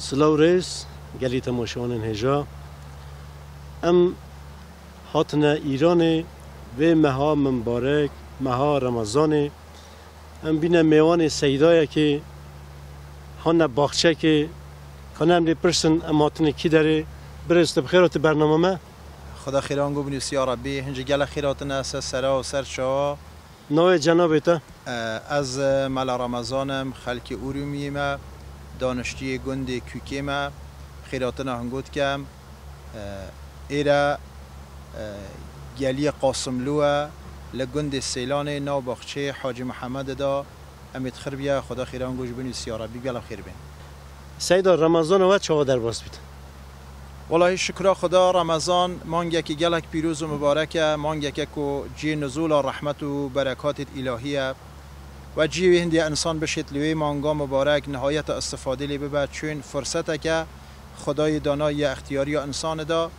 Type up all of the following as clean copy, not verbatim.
سلاو ریس گلی تماشاوان هجا ام هاتنا ایران و مها مبارک مها رمضان ام بینه میوان سیدای که هان باغچه که خانم دی پرسن ام هاتنا کی داره برست بخیرات برنامه ما خدا خیران گو بنویسی یا ربی هنجی گل خیراتنا اساس سرا و سرچا نوع جناب تا از مال رمضانم خلک اوریومیم دانشجوی گند کوکیم خیراتنا هنگوت کم ایرا گلی قاسملوه لگند سیلان نو باغچه حاجی محمد دا امید خیر بیا خدا خیران گوش بنویسی یا ربی گل خیر بین سیدا رمضان و چه در باز بید والله شکر خدا رمضان مانگه که گلک پیروز و مبارکه مانگه که جی نزول رحمت و برکات الهیه و جی هندی انسان بشید لوی مانگا مبارک نهایت استفاده لی ببرد چون فرصته که خدای دانای اختیاری انسان دا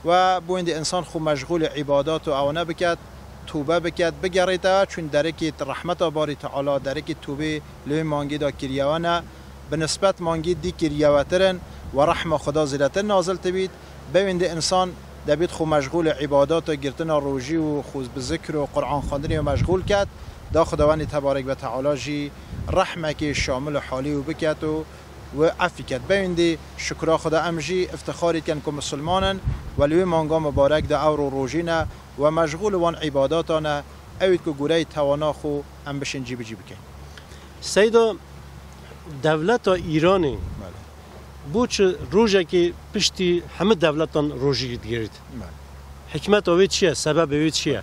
و بویند انسان خو مشغول عبادات و اوانه بکد توبه بکد بگریده چون درکی رحمت باری تعالی درکی توبه لوی مانگی دا کریوانه به نسبت مانگی دی کریواترن و رحم خدا زیرتر نازل تبید بویند انسان دبید خو مشغول عبادات و گرتن روژی و خوز به ذکر و قرآن خواندن و مشغول کرد دا خداوند تبارک و تعالی جی رحمه که شامل حالی و بکد و عفی کرد بویند شکر خدا امجی افتخاری کن که مسلمانن ولوی مانگا مبارک دا او روژینه و مشغول وان عباداتانه اوید که گوره توانا خو ام بشن جیب بکن سیدا دولت ایرانی بوچ روزه که پشتی همه دولتان روزی گیرید حکمت اوید چیه؟ سبب اوید چیه؟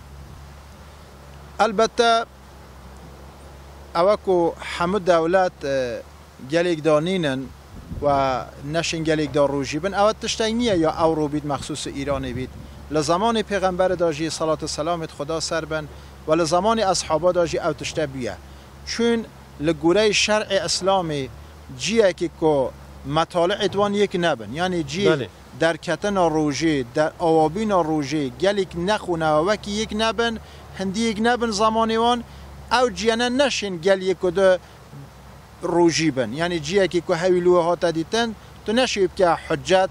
البته اوکو همه دولت گلیک دانینن و نشین گلیک دار روزی بن اوید تشتینیه یا او رو بید مخصوص ایرانی بید لزمان پیغمبر داجی صلات و سلامت خدا سر بن و لزمان اصحابا داجی او تشته بیه چون لگوره شرع اسلامی جیه که مطالع ادوان یک نبن یعنی جی در کتن روژه در آوابین روژه گلیک نخونه و وکی یک نبن هندی یک نبن زمانیوان او جیانه نشین گلیک ده روژی بن یعنی جیه که هویلوه ها تدیتن تو نشیب که حجت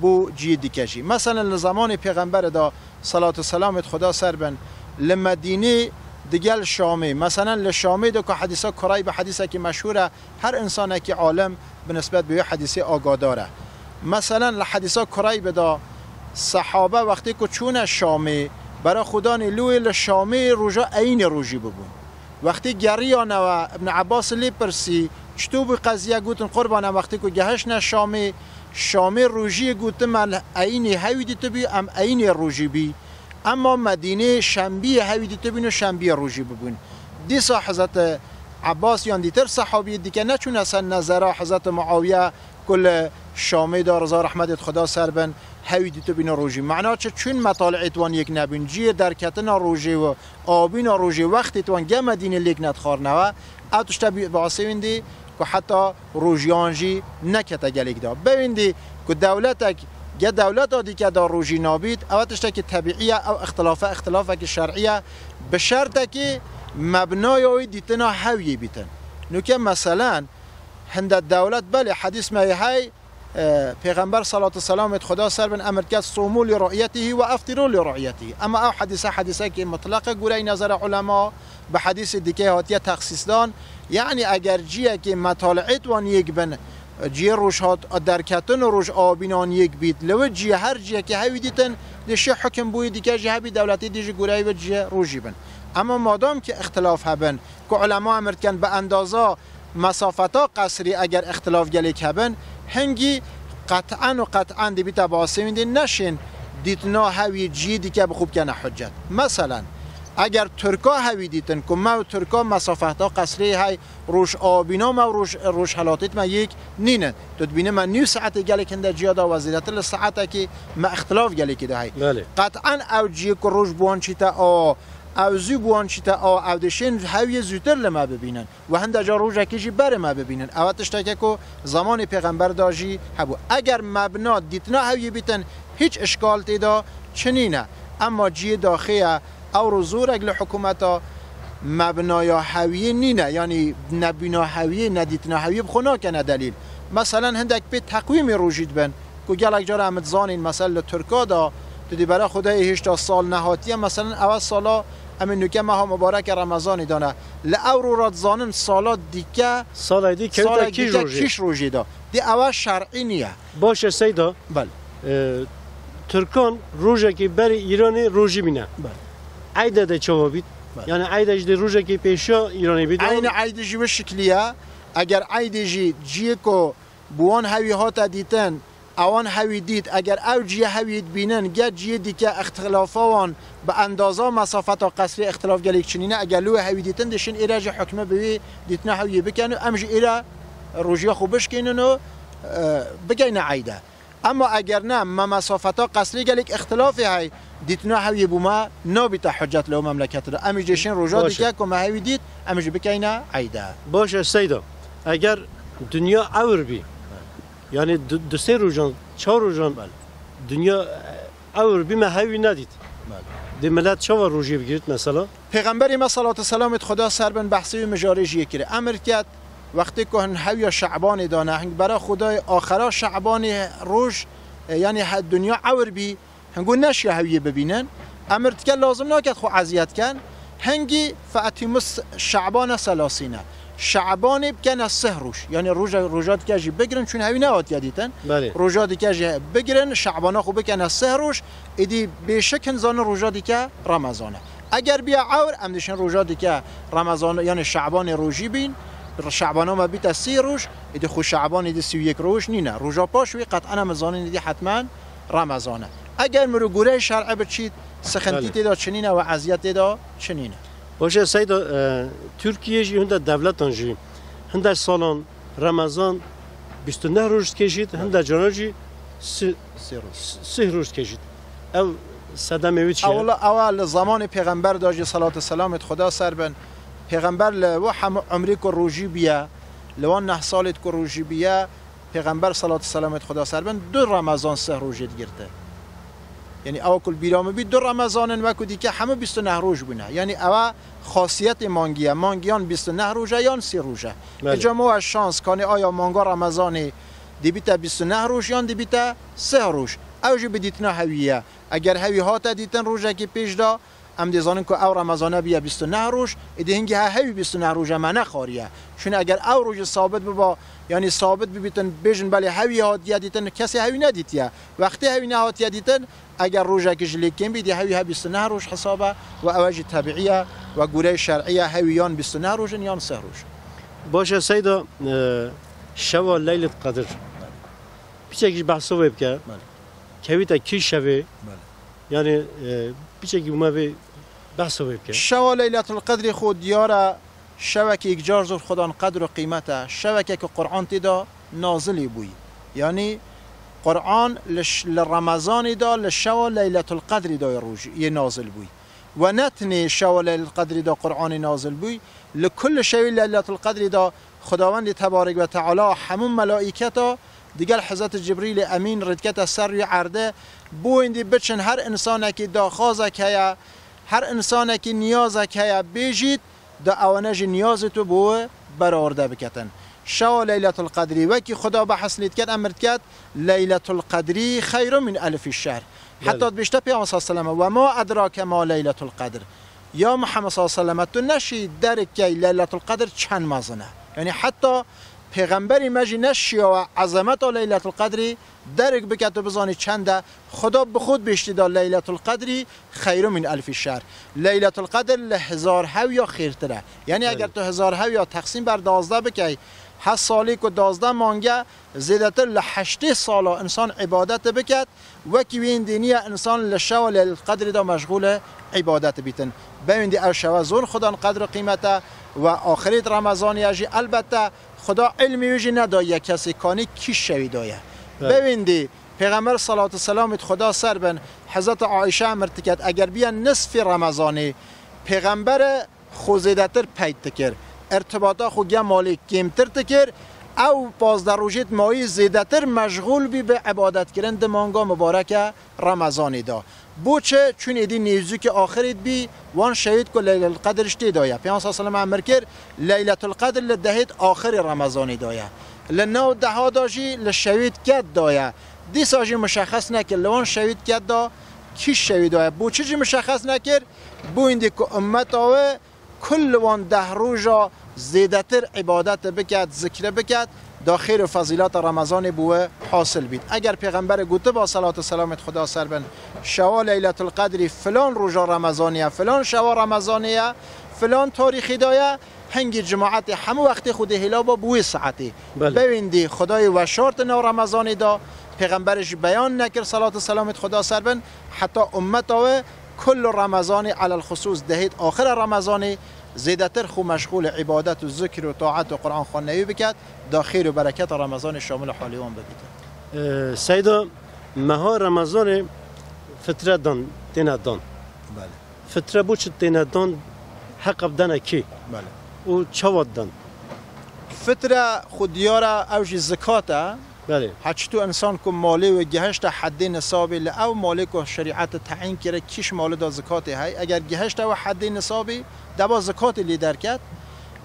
بو جی دیکشی مثلا لزمان پیغمبر دا صلات و سلامت خدا سر بن لمدینه دیگل شامی مثلا لشامی دو که حدیثا کرای به حدیثه که مشهوره هر انسانه که عالم به نسبت به حدیثی آگاه داره مثلا لحدیثا کرای بدا صحابه وقتی که چون شامی برای خدا نیلوی لشامی روژا این روژی ببون وقتی گریانه و ابن عباس لی پرسی چطور به قضیه گوتن قربانه وقتی که گهشن شامی روژی گوتن من این هویدی تو بی ام این روژی بی اما مدینه شنبی هویدی تو بین و شنبی روژی ببون دیسا حضرت عباس یان دیتر صحابی دیگه نچون اصلا نظره حضرت معاویه کل شامی دار رضا رحمت خدا سر بن هویدی تو بین روژی معنا چون مطالع توان یک نبین جی در کتن روژی و آبین روژی وقتی توان گه مدینه لیک ندخار نوه اتوش تبی بعثی ویندی که حتی روژیانجی نکته گلیک دا بویندی که دولتک گه دولت آدی که دا روژی نابید اوتشتا که طبیعیه او اختلافه که شرعیه به شرط که مبنای اوی دیتنا هویه بیتن نو که مثلا هند دولت بله حدیث مایی های پیغمبر صلات و سلامت خدا سر بن امر کرد صوموا لرؤیته و افطروا لرؤیته اما او حدیثه که مطلقه گوره نظر علما به حدیث دیگه هاتیه تخصیص دان یعنی اگر جیه که مطالعت وان یک بن جیه روش هات در کتن روش آبینان یک بید لو جیه هر جیه که هوی دیتن دیشه حکم بوی دیگه جیه بی دولتی دیجی گوره و جیه روشی بن اما مادام که اختلاف هبن که علما امر کن به اندازه مسافتا قصری اگر اختلاف گلیک هبن هنگی قطعا دی بیتا باسه میده نشین دیتنا هوی جی دیگه بخوب کنه حجت مثلا اگر ترکا هوی دیتن که ما ترکا مسافتا قصری های روش آبینا ما روش حالاتیت ما یک نینه تو بینه من نیو ساعت گلی کنده جیادا وزیرت لساعته که ما اختلاف گلی که ده های قطعا او جی که روش بوان چیتا او زی بوان چیتا او دشین هوی زودتر لما ببینن و هنده جا روش کشی بر ما ببینن او تشتاکه که زمان پیغمبر داجی هبو اگر مبنا دیتنا هوی بیتن هیچ اشکال تیدا چنینه اما جی داخله او رو زور اگل حکومتا مبنای هویه نینه یعنی نبینا هویه ندیتنا هویه بخونا کنه دلیل مثلا هندک به تقویم روجید بن کو گلک جار امد زانین مثلا ترکا دا دیدی برای خدای 8 سال نهاتی مثلا اول سالا امین نوکه ماه مبارک رمضان دانه لاورو راد زانن سالا دیگه سال دیگه کیش روجی دا دی اول شرعی نیه باشه سیدا بله ترکان روزه که بر ایران روزی بینه بله عیده ده چوابید یعنی عیدش ده روزه که پیشا ایرانی بید عین عیدجی به شکلیه اگر عیدجی جی کو بوان هوی هات دیتن اوان هوی دید اگر او جی هوید بینن گه جی دیگه اختلافوان به اندازه مسافت و قصری اختلاف گلیک چنینه اگر لو هوی دیتن دشین ایراج حکمه بوی دیتنه هوی بکنه امج ایرا روژیا خوبش کنن و بگین عیده اما اگر نه ما مسافت ها قصری گلیک اختلافی های دیتنه هوی بوما نابیت حجت له مملکت را امج دشین روژا دیگه که ما هوی دید امج بکنه عیده باشه سیدا اگر دنیا اور بی یعنی دو سه روزان چهار روزان دنیا اور بی ما هوی ندید دی ملت چه روزی بگیرید مثلا پیغمبری ما صلوات و سلام خدا سر بن بحثی مجارج یکره امر کرد وقتی که هوی شعبان دانه هنگ برای خدای آخرا شعبان روز یعنی دنیا اور بی هنگو نشی هوی ببینن امر که لازم نکرد خو اذیت کن هنگی فاتیمس شعبان 30 شعبان بکن از 3 روز یعنی روزات که جی بگیرن چون هوی نهات یادیتن روزات که جی بگیرن شعبان خو بکن از 3 روز ایدی بشکن زان روزاتی که رمضانه اگر بیا عور امدشن روزاتی که رمضان یعنی شعبان روزی بین شعبان ما بیت 30 روز ایدی خو شعبان ایدی 31 روز نینه روزا پاش وی قطعا رمضان ایدی حتما رمضانه اگر مرو گوره شرع بچید سخنتی تدا چنینه و اذیت تدا چنینه باشه سید ترکیه جی هنده دولتان جی هنده سالان رمضان 29 روز کشید هنده جانا جی 3 روز کشید او صدام اوید چیه؟ اول زمان پیغمبر داشت صلوات سلامت خدا سر بن پیغمبر لو هم عمری که روژی بیا لو 9 سالت که روژی بیا پیغمبر صلوات سلامت خدا سر بن 2 رمضان 3 روزی گرفته یعنی او کل بیرام بی 2 رمضان و کدی که همه 29 روز بونه یعنی او خاصیت مانگیان 29 روزه یا 30 روزه اجامو از شانس کنه آیا مانگا رمضان دی بیتا 29 روز یا دی بیتا 3 روز اوجی بدیتنا هویه اگر هوی هات دیتن روزه که پیش دا ام دیزانن که او رمضان بیا 29 روز ایده هنگی هوی 29 روزه منه خاریه چون اگر او روز ثابت ببا یعنی ثابت ببیتن بیشن بله هوی هات دیتن کسی هوی ندیتیه وقتی هوی نهات دیتن اگر روزه که جلیکن بیدی هوی 29 روز حسابه و اوج طبیعیه و گوره شرعیه هویان 29 روز یا 3 روز باشه سیدا شوا لیلت قدر پیچه بحثو بکه کویتا کی شوه یعنی پیچه که ما به بحثو بکه شوا لیلت القدر خود دیاره شوا که یک جار زور خدان قدر و قیمته شوا که قرآن تیدا نازلی بوی یعنی قرآن لرمضان دا لشوا لیلت القدر دا روزی نازل بوی و نتنی شوا لیلت القدر دا قرآن نازل بوی لکل شوی لیلت القدر دا خداوند تبارک و تعالی همون ملائکتا دیگر حضرت جبریل امین ردکت سر عرده بویندی بچن هر انسان که داخوازه که هر انسان که نیازه که بیجید دا اوانج نیاز تو بو برآورده بکتن شوا لیلت القدری وکی خدا به حسلیت کرد امر کرد لیلت القدری خیر من الف الشهر حتی بیشتر پیامبر صلی الله علیه و ما ادراک ما لیلت القدر یا محمد صلی الله علیه و تو نشی درک کی لیلت القدر چند مزنه یعنی حتی پیغمبری مجی نشی و عظمت لیلت القدری درک بکت و بزانی چنده خدا به خود بیشتی داد لیلت القدری خیر من الف الشهر لیلت القدر لهزار هویا خیرتره یعنی اگر تو 1000 هویا تقسیم بر 12 بکی 8 سالی که 12 مانگه زیدتر ل8 سال انسان عبادت بکد و کی وین دینی انسان لشوا لیلت القدر دا مشغول عبادت بیتن ببیندی ارشوا زون خدا قدر و قیمته و آخریت رمضان یجی البته خدا علمی ویجی ندایه کسی کانی کی شوی دایه ببیندی پیغمبر صلوات و سلامت خدا سر بن حضرت عایشه امرت کرد اگر بیا نصف رمضانی پیغمبر خوزیدتر پید تکر ارتباطا خو گه مالی کمتر تکر او 15 روزیت مایی زیدتر مشغول بی به عبادت کردن مانگا مبارک رمضانی دا بوچه چون ایدی نیوزی که آخریت بی وان شهید که لیلت القدر اشتی دایه پیامبر صلی الله علیه و آله امر کرد لیلت القدر لدهید آخر رمضانی دایه لنو ده داجی لشوید کد دایا دیساجی مشخص نکرد لون شوید کد دا کی شوید دایا بو چیزی مشخص نکرد بو ایندی که امت آوه کل وان ده روزا زیدتر عبادت بکد ذکر بکد داخل و فضیلات رمضان بوه حاصل بید. اگر پیغمبر گوته با صلوات و سلامت خدا سر بن شوا لیلت القدری فلان روزا رمضانیه فلان شوا رمضانیه فلان تاریخی دایه هنگی جماعت همه وقت خود هلا با بوی ساعتی ببیندی خدای و شرط نو رمضانی دا پیغمبرش بیان نکر صلوات و سلامت خدا سر بن حتی امت آوه کل رمضانی علی الخصوص دهید آخر رمضانی زیادتر خو مشغول عبادت و ذکر و طاعت و قرآن خواننوی بکد داخل و برکت رمضان شامل حالیوان بگیرد. سیدا مها رمضان فتره دان تینا دان. بله. فتره بود چه تینا دان حق بدن کی؟ بله. و چواد دان. فتره خودیاره اوج زکاته. بله. هرچطو انسان که مالی و گهشت حد نصابی لعو مالی که شریعت تعیین کرده کیش مالی دا زکاتی های اگر گهشت و حد نصابی دبا زکات لیدر کرد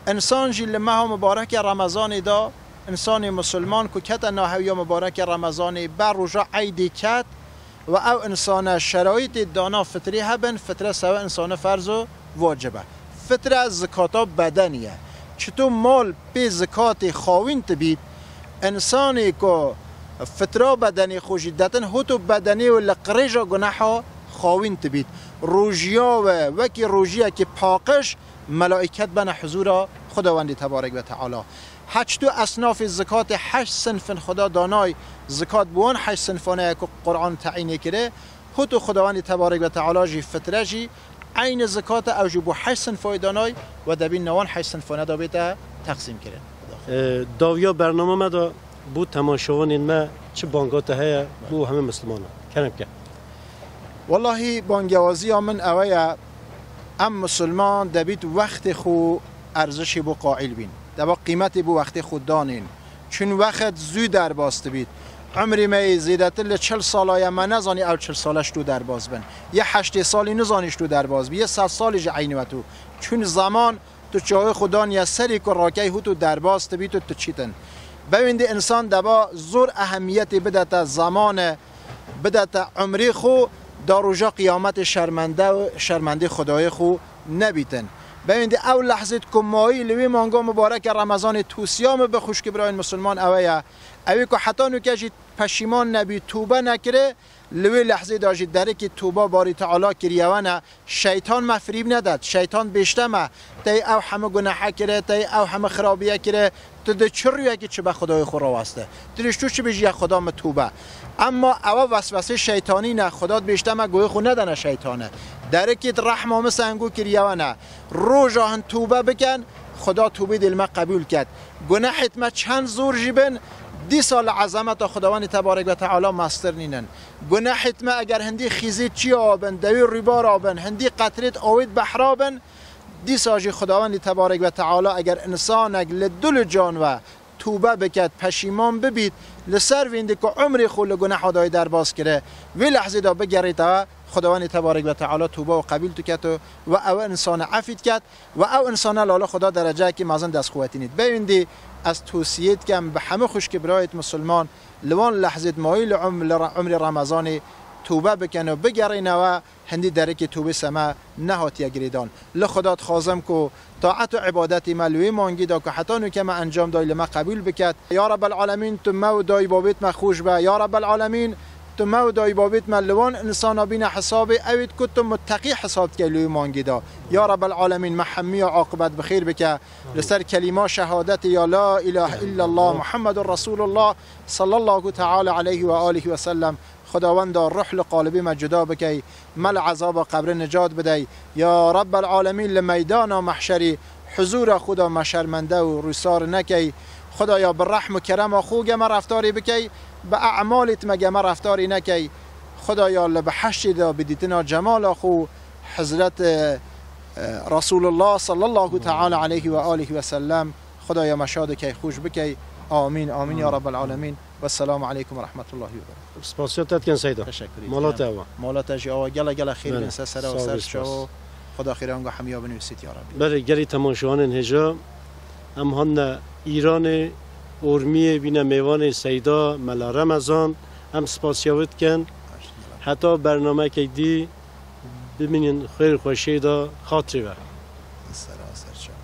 انسان جی لمه مبارک رمضان دا انسان مسلمان که کت ناهوی مبارک رمضان بر رجا عیدی کت و او انسان شرایط دانا فطری هبن فطره سوا انسان فرض و واجبه فطره زکاتا بدنیه چطور مال پی زکات خاوین تبید انسانی که فطره بدنی خوشی دتن هتو بدنی و لقرجا گناحا خاوین تبید روجیا و وکی روجیا که پاکش ملائکت بنا حضور خداوند تبارک و تعالی هشتو اصناف زکات 8 صنف خدا دانای زکات بوان 8 صنفانه که قرآن تعیین کرده هتو خداوند تبارک و تعالی جی فطره جی عین زکات اوجی بو 8 صنفای دانای و دبین نوان 8 صنفانه دا بیتا تقسیم کرده داویا برنامه ما دا بود تماشاوان ما چه بانگات های بو همه مسلمان کنم که والله بانگوازی من اویا ام مسلمان دبیت وقت خو ارزشی بو قائل بین دبا قیمتی بو وقت خود دانین چون وقت زود در باست بید عمری می زیدت ل 40 سالای من نزانی او 40 سالش تو در باز بن یه 8 سالی نزانیش تو در باز بی یه 100 سالش عین و تو چون زمان تو چای خودان یا سری که راکی هو تو در باز بید تو چیتن ببینید انسان دبا زور اهمیت بدت زمان بدت عمری خو داروجا قیامت شرمنده خدای خو نبیتن ببینید اول لحظه کمایی لوی مانگا مبارک رمضان توسیام به خوش برای مسلمان اویا اوی که حتی نکجی پشیمان نبی توبه نکره لوی لحظه داشت داره که توبه باری تعالی کریوانه شیطان مفریب نداد شیطان بیشتمه تی او همه گناحه کره تی او همه خرابیه کره تو ده چریه که چه به خدای خود را واسطه درش تو چه بجی خدا متوبه اما او وسوسه شیطانی نه خدا بیشتمه گوی خود ندانه شیطانه داره که رحمه مثل انگو کریوانه رو جاهن توبه بکن خدا توبه دل ما قبول کرد گناحت ما چند زور جیبن 10 سال عظمت خداوند تبارک و تعالی مستر نینن گناحت ما اگر هندی خیزید چی آبن دوی ریبار آبن هندی قطرت آوید بحرابن 10 سال خداوند تبارک و تعالی اگر انسان اگل دل جان و توبه بکد پشیمان ببید لسر وینده که عمری خود گناه دای در باز کرده وی لحظه دا بگریت خداوند تبارک و تعالی توبه و قبول تو کرد و او انسان عفید کرد و او انسان لاله خدا درجه که مازن دست قوتی نید ببینید از توصیت کم به همه خوش که برایت مسلمان لوان لحظه مایل عمر رمضان توبه بکن و بگرین و هندی درک توبه سما نهات یگریدان لخدات خازم کو طاعت و عبادت ملوی مانگی دا که حتی نو که ما انجام دای لما قبول بکد یا رب العالمین تو مو دای بابیت ما خوش به یا رب العالمین تو مو دای بابیت ملوان انسان بین حساب اوید که تو متقی حساب که لوی مانگی دا یا رب العالمین محمی و عاقبت بخیر بکه لسر کلمه شهادت یا لا اله الا الله محمد رسول الله صلی الله تعالی علیه و آله و سلم خداوند روح لقالبی ما جدا بکی مل عذاب قبر نجات بدی یا رب العالمین لمیدان و محشری حضور خدا ما شرمنده و روسار نکی خدایا بالرحم و کرم خوگ ما رفتاری بکی به اعمالت مگه ما رفتاری نکی خدایا لبحشت دا بدیتنا جمال خو حضرت رسول الله صلی الله تعالی علیه و آله و سلم خدایا مشاد کی خوش بکی آمین آمین یا رب العالمین و السلام علیکم و رحمت الله و برکاته. سپاسیت کن سیدا. تشکری. مالات اوا. مالات اجی اوا گله خیر بنسه سر و سر شو خدا خیرانگاه همیا بنویسید یا رب. بله گلی تماشاوان هجا هم هن ایران ارمی بینه میوان سیدا ملا رمضان هم سپاسیاوت کن حتی برنامه که دی ببینین خیر خوشی دا خاطری و سراسر